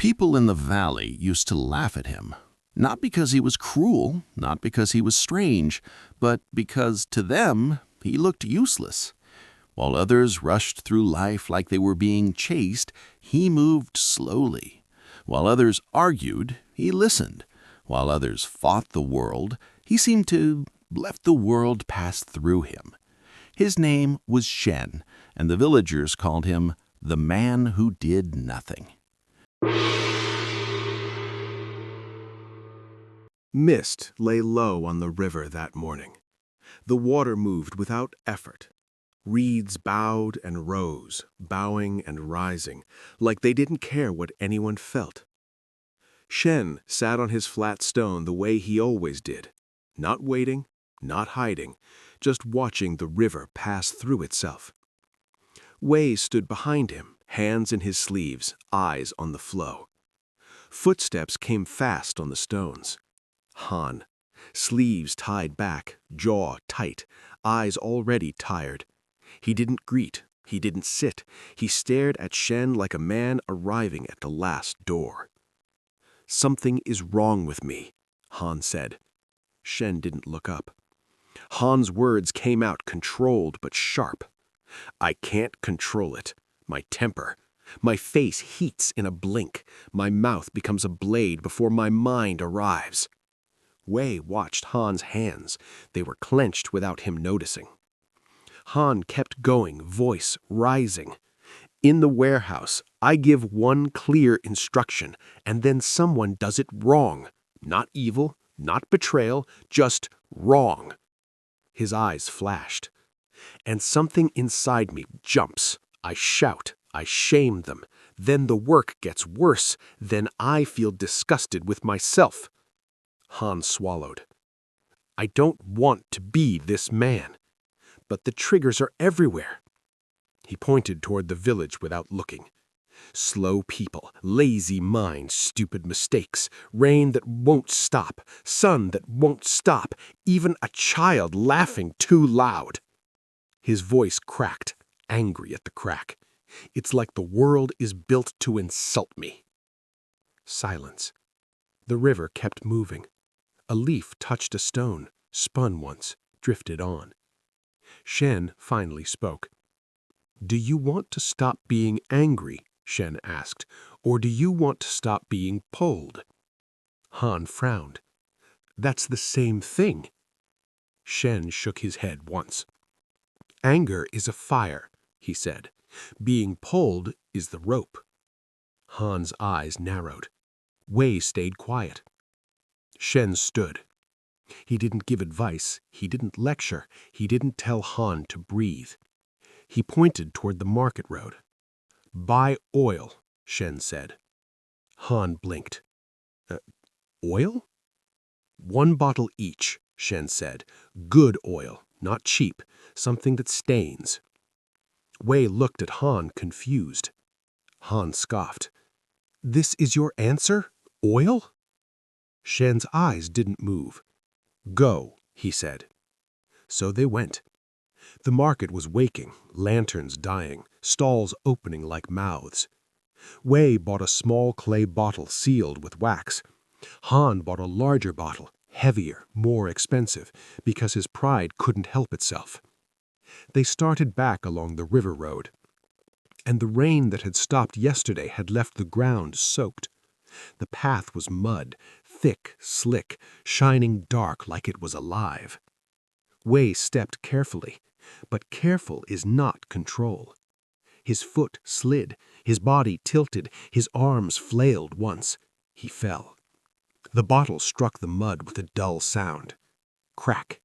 People in the valley used to laugh at him, not because he was cruel, not because he was strange, but because to them he looked useless. While others rushed through life like they were being chased, he moved slowly. While others argued, he listened. While others fought the world, he seemed to let the world pass through him. His name was Shen, and the villagers called him the man who did nothing. Mist lay low on the river that morning. The water moved without effort. Reeds bowed and rose, bowing and rising, like they didn't care what anyone felt. Shen sat on his flat stone the way he always did, not waiting, not hiding, just watching the river pass through itself. Wei stood behind him, hands in his sleeves, eyes on the flow. Footsteps came fast on the stones. Han, sleeves tied back, jaw tight, eyes already tired. He didn't greet, he didn't sit. He stared at Shen like a man arriving at the last door. "Something is wrong with me," Han said. Shen didn't look up. Han's words came out controlled but sharp. "I can't control it. My temper. My face heats in a blink. My mouth becomes a blade before my mind arrives." Wei watched Han's hands. They were clenched without him noticing. Han kept going, voice rising. "In the warehouse, I give one clear instruction, and then someone does it wrong. Not evil, not betrayal, just wrong." His eyes flashed. "And something inside me jumps. I shout. I shame them. Then the work gets worse. Then I feel disgusted with myself." Han swallowed. "I don't want to be this man. But the triggers are everywhere." He pointed toward the village without looking. "Slow people, lazy minds, stupid mistakes, rain that won't stop, sun that won't stop, even a child laughing too loud." His voice cracked, angry at the crack. "It's like the world is built to insult me." Silence. The river kept moving. A leaf touched a stone, spun once, drifted on. Shen finally spoke. "Do you want to stop being angry?" Shen asked. "Or do you want to stop being pulled?" Han frowned. "That's the same thing." Shen shook his head once. "Anger is a fire," he said. "Being pulled is the rope." Han's eyes narrowed. Wei stayed quiet. Shen stood. He didn't give advice, he didn't lecture, he didn't tell Han to breathe. He pointed toward the market road. "Buy oil," Shen said. Han blinked. Oil?" "1 bottle each," Shen said. "Good oil, not cheap, something that stains." Wei looked at Han confused. Han scoffed. "This is your answer? Oil?" Shen's eyes didn't move. "Go," he said. So they went. The market was waking, lanterns dying, stalls opening like mouths. Wei bought a small clay bottle sealed with wax. Han bought a larger bottle, heavier, more expensive, because his pride couldn't help itself. They started back along the river road, and the rain that had stopped yesterday had left the ground soaked. The path was mud, thick, slick, shining dark like it was alive. Wei stepped carefully, but careful is not control. His foot slid, his body tilted, his arms flailed once. He fell. The bottle struck the mud with a dull sound. Crack.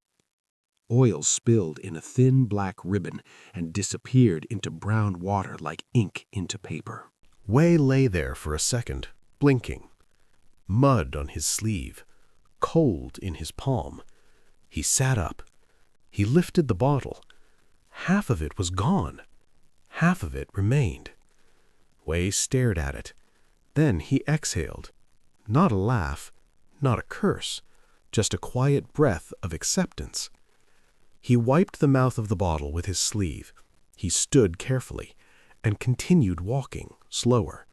Oil spilled in a thin black ribbon and disappeared into brown water like ink into paper. Wei lay there for a second, blinking. Mud on his sleeve, cold in his palm. He sat up. He lifted the bottle. Half of it was gone. Half of it remained. Wei stared at it. Then he exhaled. Not a laugh, not a curse, just a quiet breath of acceptance. He wiped the mouth of the bottle with his sleeve. He stood carefully and continued walking, slower.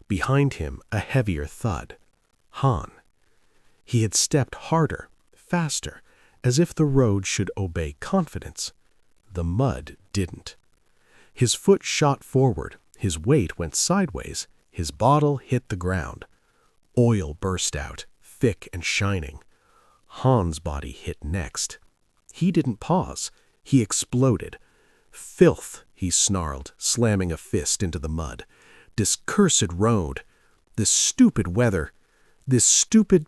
Behind him, a heavier thud. Han. He had stepped harder, faster, as if the road should obey confidence. The mud didn't. His foot shot forward, his weight went sideways, his bottle hit the ground. Oil burst out, thick and shining. Han's body hit next. He didn't pause. He exploded. "Filth," he snarled, slamming a fist into the mud. "This cursed road. This stupid weather. This stupid—"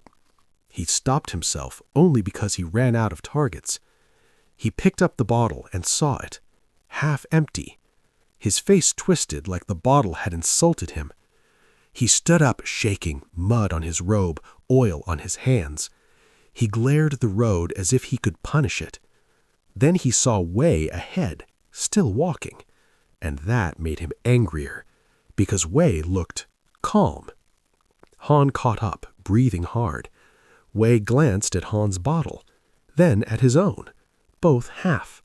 He stopped himself only because he ran out of targets. He picked up the bottle and saw it, half empty. His face twisted like the bottle had insulted him. He stood up, shaking, mud on his robe, oil on his hands. He glared at the road as if he could punish it. Then he saw Wei ahead, still walking, and that made him angrier, because Wei looked calm. Han caught up, breathing hard. Wei glanced at Han's bottle, then at his own, both half.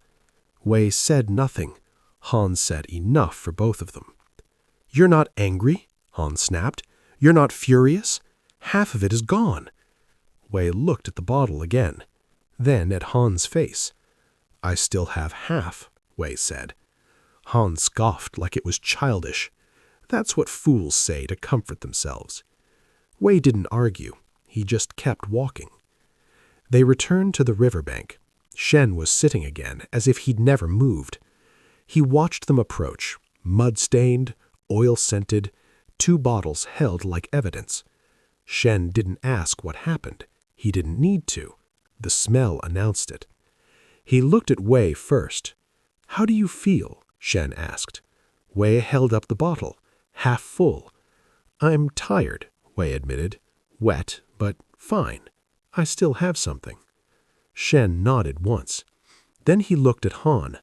Wei said nothing. Han said enough for both of them. "You're not angry?" Han snapped. "You're not furious? Half of it is gone." Wei looked at the bottle again, then at Han's face. "I still have half," Wei said. Han scoffed like it was childish. That's what fools say to comfort themselves. Wei didn't argue. He just kept walking. They returned to the riverbank. Shen was sitting again, as if he'd never moved. He watched them approach, mud-stained, oil-scented, 2 bottles held like evidence. Shen didn't ask what happened. He didn't need to. The smell announced it. He looked at Wei first. "How do you feel?" Shen asked. Wei held up the bottle, half full. "I'm tired," Wei admitted. "Wet, but fine. I still have something." Shen nodded once. Then he looked at Han.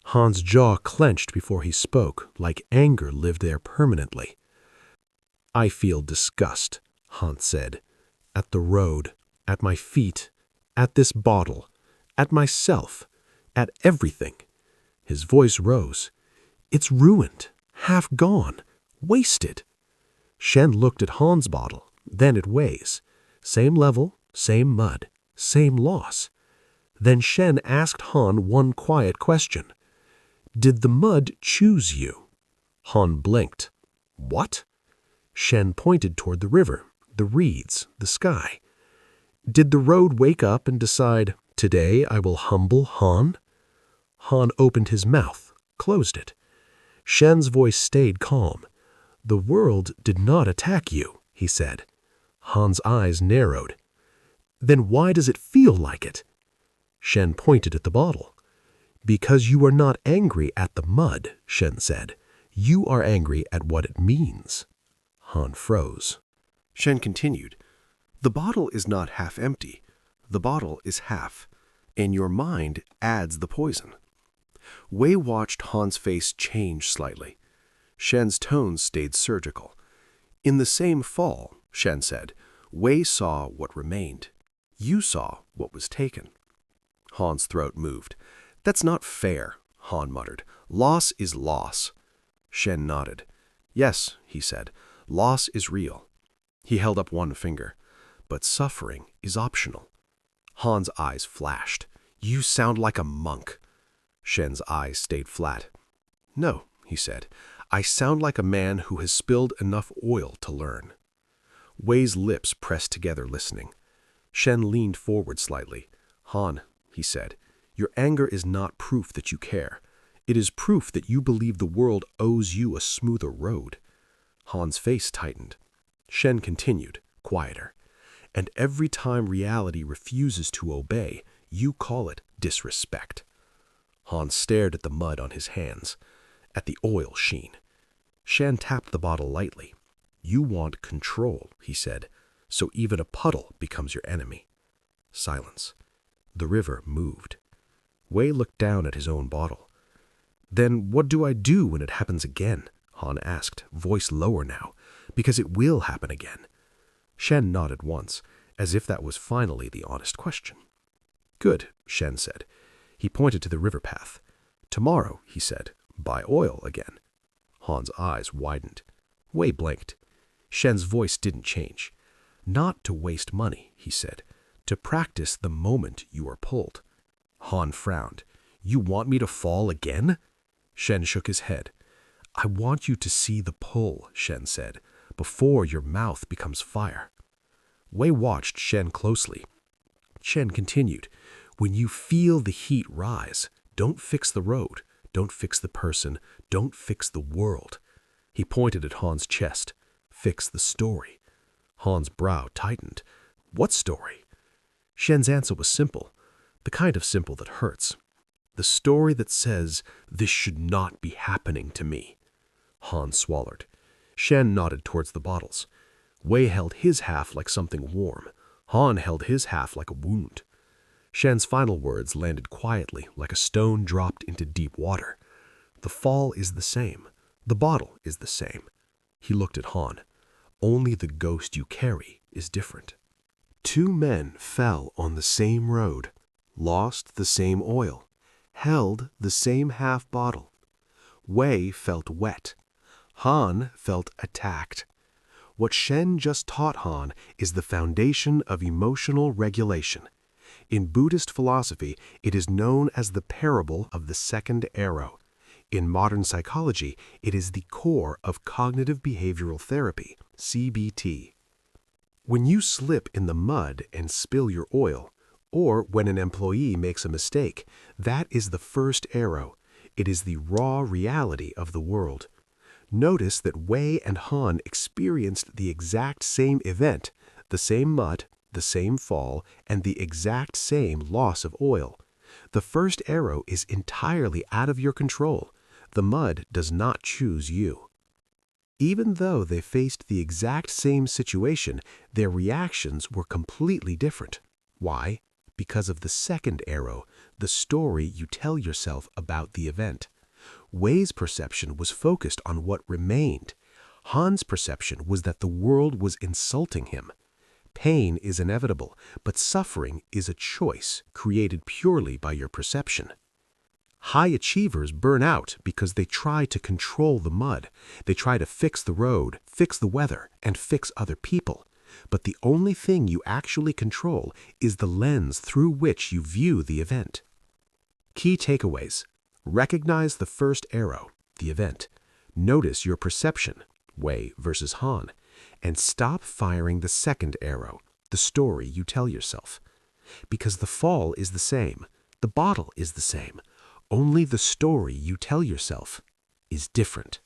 Han's jaw clenched before he spoke, like anger lived there permanently. "I feel disgust," Han said. "At the road, at my feet, at this bottle, at myself, at everything." His voice rose. "It's ruined, half gone, wasted." Shen looked at Han's bottle, then at Wei's. Same level, same mud, same loss. Then Shen asked Han one quiet question. "Did the mud choose you?" Han blinked. "What?" Shen pointed toward the river, the reeds, the sky. "Did the road wake up and decide, 'Today I will humble Han'?" Han opened his mouth, closed it. Shen's voice stayed calm. "The world did not attack you," he said. Han's eyes narrowed. "Then why does it feel like it?" Shen pointed at the bottle. "Because you are not angry at the mud," Shen said. "You are angry at what it means." Han froze. Shen continued, "The bottle is not half empty. The bottle is half, and your mind adds the poison." Wei watched Han's face change slightly. Shen's tone stayed surgical. "In the same fall," Shen said, "Wei saw what remained. You saw what was taken." Han's throat moved. "That's not fair," Han muttered. "Loss is loss." Shen nodded. "Yes," he said, "loss is real." He held up one finger. "But suffering is optional." Han's eyes flashed. "You sound like a monk." Shen's eyes stayed flat. "No," he said, "I sound like a man who has spilled enough oil to learn." Wei's lips pressed together, listening. Shen leaned forward slightly. "Han," he said, "your anger is not proof that you care. It is proof that you believe the world owes you a smoother road." Han's face tightened. Shen continued, quieter. "And every time reality refuses to obey, you call it disrespect." Han stared at the mud on his hands, at the oil sheen. Shen tapped the bottle lightly. "You want control," he said, "so even a puddle becomes your enemy." Silence. The river moved. Wei looked down at his own bottle. "Then what do I do when it happens again?" Han asked, voice lower now, "because it will happen again." Shen nodded once, as if that was finally the honest question. "Good," Shen said. He pointed to the river path. "Tomorrow," he said, "buy oil again." Han's eyes widened. Wei blinked. Shen's voice didn't change. "Not to waste money," he said. "To practice the moment you are pulled." Han frowned. "You want me to fall again?" Shen shook his head. "I want you to see the pull," Shen said, "before your mouth becomes fire." Wei watched Shen closely. Shen continued, "When you feel the heat rise, don't fix the road, don't fix the person, don't fix the world." He pointed at Han's chest. "Fix the story." Han's brow tightened. "What story?" Shen's answer was simple, the kind of simple that hurts. "The story that says, 'This should not be happening to me.'" Han swallowed. Shen nodded towards the bottles. Wei held his half like something warm. Han held his half like a wound. Shen's final words landed quietly like a stone dropped into deep water. "The fall is the same. The bottle is the same." He looked at Han. "Only the ghost you carry is different." Two men fell on the same road, lost the same oil, held the same half bottle. Wei felt wet. Han felt attacked. What Shen just taught Han is the foundation of emotional regulation. In Buddhist philosophy, it is known as the parable of the second arrow. In modern psychology, it is the core of cognitive behavioral therapy, CBT. When you slip in the mud and spill your oil, or when an employee makes a mistake, that is the first arrow. It is the raw reality of the world. Notice that Wei and Han experienced the exact same event, the same mud, the same fall, and the exact same loss of oil. The first arrow is entirely out of your control. The mud does not choose you. Even though they faced the exact same situation, their reactions were completely different. Why? Because of the second arrow, the story you tell yourself about the event. Wei's perception was focused on what remained. Han's perception was that the world was insulting him. Pain is inevitable, but suffering is a choice created purely by your perception. High achievers burn out because they try to control the mud. They try to fix the road, fix the weather, and fix other people. But the only thing you actually control is the lens through which you view the event. Key takeaways. Recognize the first arrow, the event. Notice your perception, Wei versus Han, and stop firing the second arrow, the story you tell yourself. Because the fall is the same, the bottle is the same. Only the story you tell yourself is different.